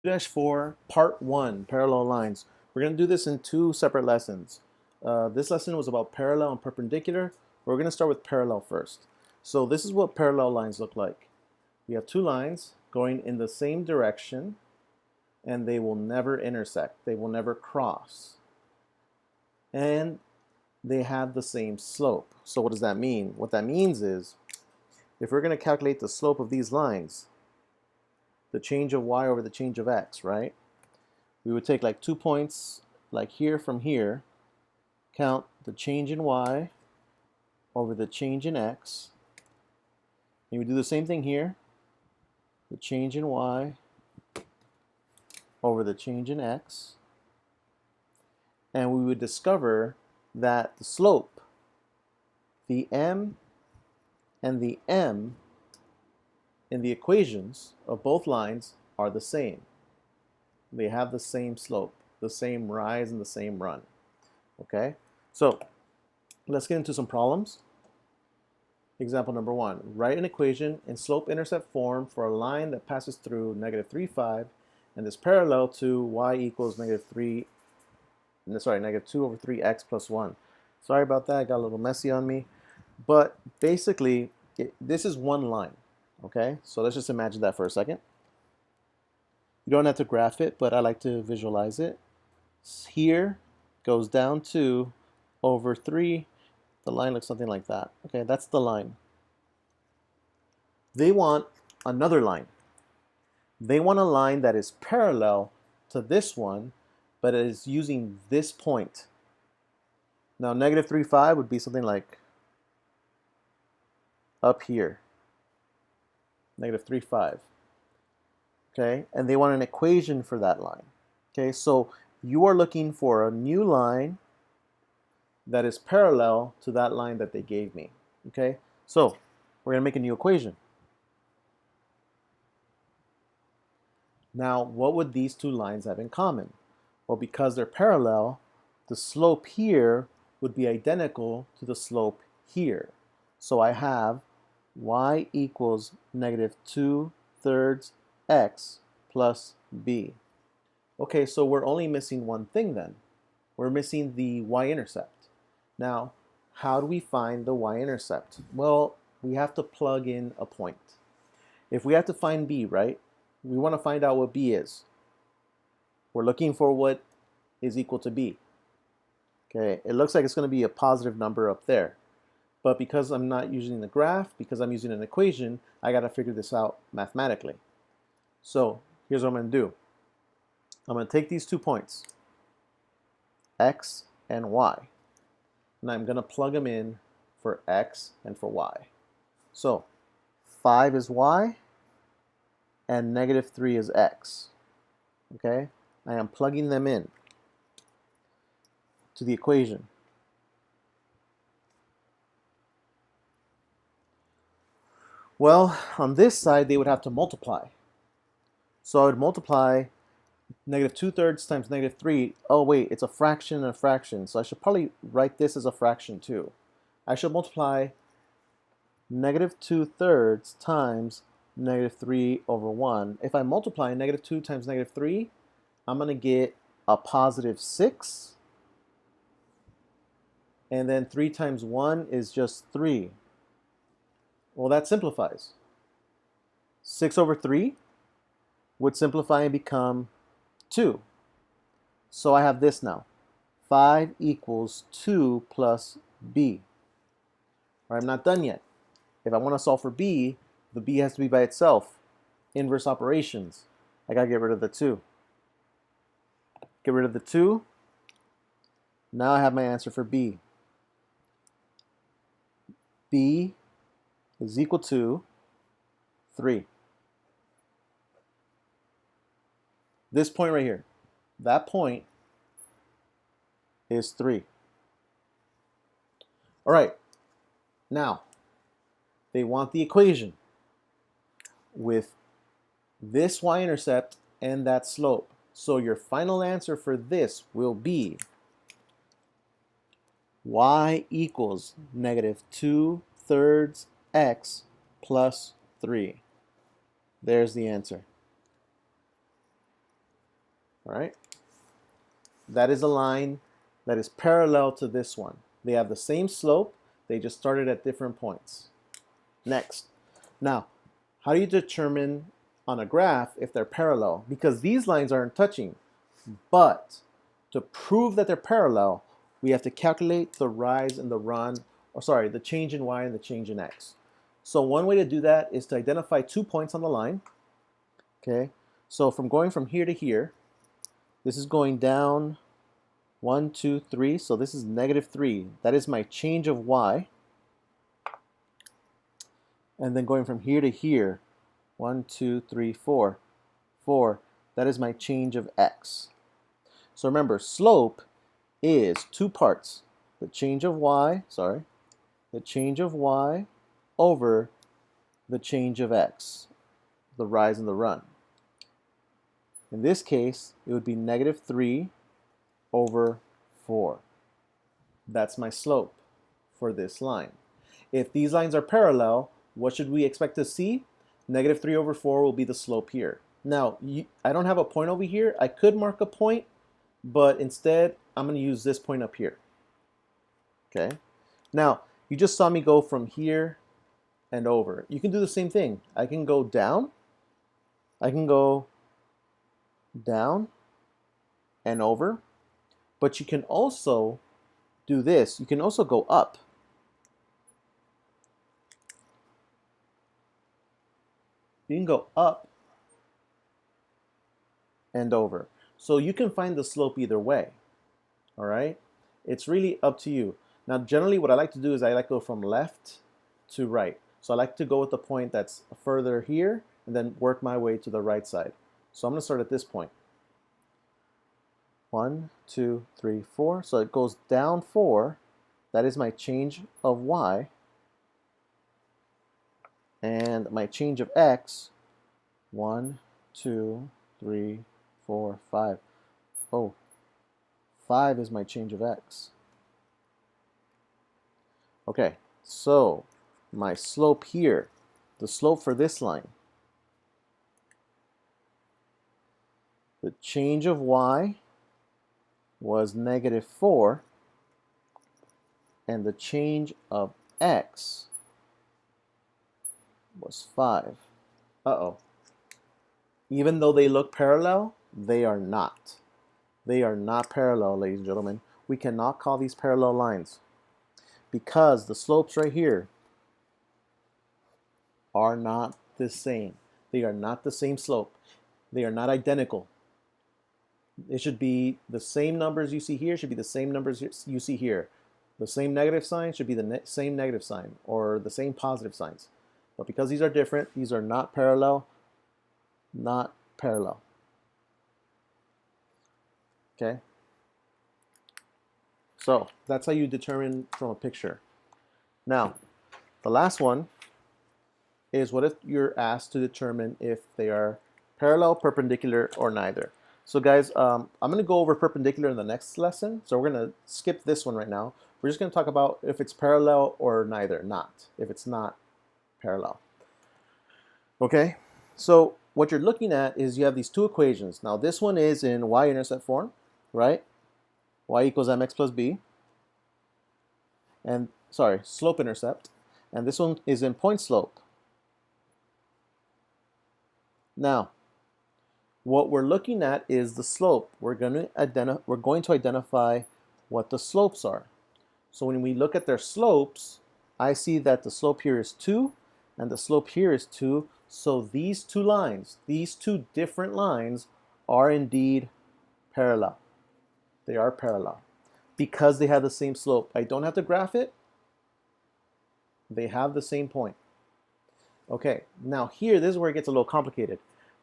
2-4, Part 1, Parallel Lines. We're going to do this in two separate lessons. This lesson was about parallel and perpendicular. We're going to start with parallel first. So this is what parallel lines look like. We have two lines going in the same direction, and they will never intersect. They will never cross. And they have the same slope. So what does that mean? What that means is, if we're going to calculate the slope of these lines, the change of y over the change of x, right? We would take like 2 points, like here from here, count the change in y over the change in x, and we do the same thing here, the change in y over the change in x, and we would discover that the slope, the m and the m in the equations of both lines are the same. They have the same slope, the same rise and the same run. Okay, so let's get into some problems. Example number 1, write an equation in slope-intercept form for a line that passes through -3, 5 and is parallel to y equals -2 over 3x plus 1. Sorry about that, it got a little messy on me. But basically, this is one line. Okay, so let's just imagine that for a second. You don't have to graph it, but I like to visualize it. Here goes down 2 over 3. The line looks something like that. Okay, that's the line. They want another line. They want a line that is parallel to this one, but it is using this point. Now, -3, 5 would be something like up here. -3, 5. Okay, and they want an equation for that line. Okay, so you are looking for a new line that is parallel to that line that they gave me. Okay, so we're going to make a new equation. Now, what would these two lines have in common? Well, because they're parallel, the slope here would be identical to the slope here. So I have y equals -2/3 x plus b. Okay, so we're only missing one thing then. We're missing the y-intercept. Now, how do we find the y-intercept? Well, we have to plug in a point. If we have to find b, right, we want to find out what b is. We're looking for what is equal to b. Okay, it looks like it's going to be a positive number up there. But because I'm not using the graph, because I'm using an equation, I got to figure this out mathematically. So here's what I'm going to do. I'm going to take these 2 points, x and y, and I'm going to plug them in for x and for y. So 5 is y, and -3 is x. Okay, I am plugging them in to the equation. Well, on this side, they would have to multiply. So I would multiply -2/3 times -3. Oh wait, it's a fraction and a fraction. So I should probably write this as a fraction too. I should multiply -2/3 times -3 over 1. If I multiply -2 times -3, I'm going to get a +6. And then 3 times 1 is just 3. Well, that simplifies. 6 over 3 would simplify and become 2. So I have this now. 5 equals 2 plus b. All right, I'm not done yet. If I want to solve for b, the b has to be by itself. Inverse operations. I got to get rid of the 2. Get rid of the 2. Now I have my answer for b. b is equal to 3. This point right here, that point is 3. All right, now they want the equation with this y-intercept and that slope. So your final answer for this will be y equals -2/3 x plus 3. There's the answer. All right? That is a line that is parallel to this one. They have the same slope, they just started at different points. Next. Now, how do you determine on a graph if they're parallel? Because these lines aren't touching, but to prove that they're parallel, we have to calculate the rise and the run, or sorry, the change in y and the change in x. So one way to do that is to identify 2 points on the line. Okay, so from going from here to here, this is going down 1, 2, 3, so this is -3. That is my change of y. And then going from here to here, 1, 2, 3, 4, 4, that is my change of x. So remember, slope is 2 parts. The change of y, the change of y over the change of x, the rise and the run. In this case, it would be -3 over 4. That's my slope for this line. If these lines are parallel, what should we expect to see? -3 over 4 will be the slope here. Now, I don't have a point over here. I could mark a point, but instead, I'm going to use this point up here. Okay. Now, you just saw me go from here and over. You can do the same thing. I can go down. I can go down and over. But you can also do this. You can also go up. You can go up and over. So you can find the slope either way. All right? It's really up to you. Now, generally what I like to do is I like to go from left to right. So I like to go with the point that's further here and then work my way to the right side. So I'm going to start at this point. 1, 2, 3, 4. So it goes down 4. That is my change of y. And my change of x, 1, 2, 3, 4, 5. Oh, 5 is my change of x. Okay, so my slope here, the slope for this line, the change of y was -4, and the change of x was 5. Uh-oh. Even though they look parallel, they are not. They are not parallel, ladies and gentlemen. We cannot call these parallel lines because the slopes right here are not the same. They are not the same slope. They are not identical. It should be the same numbers you see here should be the same numbers you see here. The same negative sign should be the same negative sign or the same positive signs. But because these are different, these are not parallel, not parallel. Okay? So that's how you determine from a picture. Now, the last one is what if you're asked to determine if they are parallel, perpendicular, or neither. So guys, I'm going to go over perpendicular in the next lesson. So we're going to skip this one right now. We're just going to talk about if it's parallel or neither, if it's not parallel. Okay, so what you're looking at is you have these two equations. Now this one is in y-intercept form, right? Y equals mx plus b. And, sorry, slope-intercept. And this one is in point slope. Now, what we're looking at is the slope. We're going to identify what the slopes are. So when we look at their slopes, I see that the slope here is 2 and the slope here is 2. So these two lines, these two different lines are indeed parallel. They are parallel because they have the same slope. I don't have to graph it. They have the same point. Okay, now here, this is where it gets a little complicated.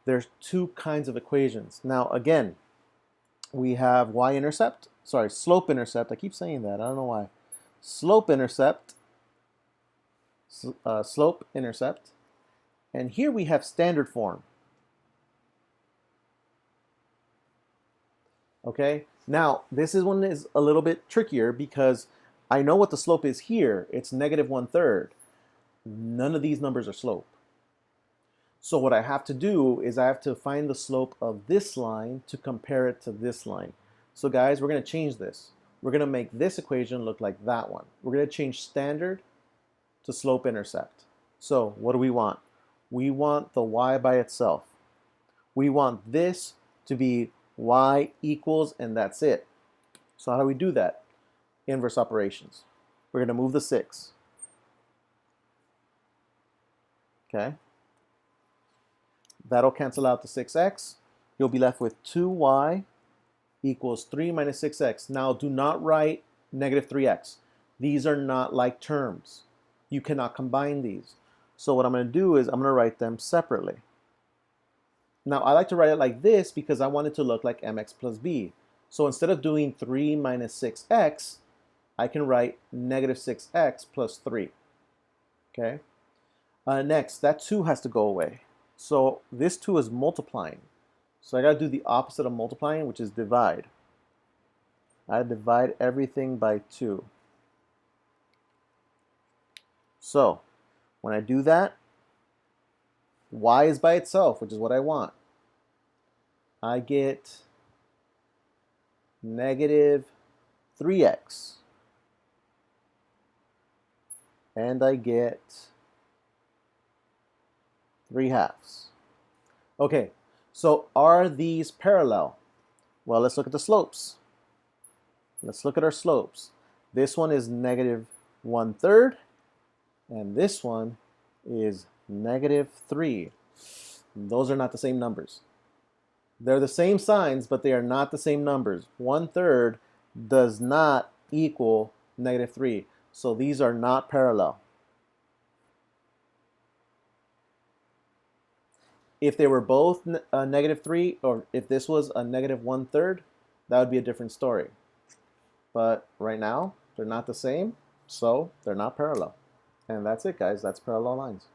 There's two kinds of equations. Now again, we have y-intercept, sorry, slope-intercept. I keep saying that, I don't know why. Slope-intercept, slope-intercept. And here we have standard form. Okay, now this one is a little bit trickier because I know what the slope is here. It's -1/3. None of these numbers are slope. So what I have to do is I have to find the slope of this line to compare it to this line. So guys, we're going to change this. We're going to make this equation look like that one. We're going to change standard to slope intercept. So what do we want? We want the y by itself. We want this to be y equals, and that's it. So how do we do that? Inverse operations. We're going to move the 6. Okay. That'll cancel out the 6x. You'll be left with 2y equals 3 minus 6x. Now do not write negative 3x. These are not like terms. You cannot combine these. So what I'm going to do is I'm going to write them separately. Now I like to write it like this because I want it to look like mx plus b. So instead of doing 3 minus 6x, I can write negative 6x plus 3. Okay. Next, that 2 has to go away. So this 2 is multiplying. So I got to do the opposite of multiplying, which is divide. I divide everything by 2. So when I do that, y is by itself, which is what I want. I get negative 3x. And I get 3/2. Okay, so are these parallel? Well, let's look at the slopes. Let's look at our slopes. This one is negative 1/3, and this one is negative 3. Those are not the same numbers. They're the same signs, but they are not the same numbers. 1/3 does not equal negative 3. So these are not parallel. If they were both negative 3, or if this was a negative 1/3, that would be a different story. But right now, they're not the same, so they're not parallel. And that's it, guys. That's parallel lines.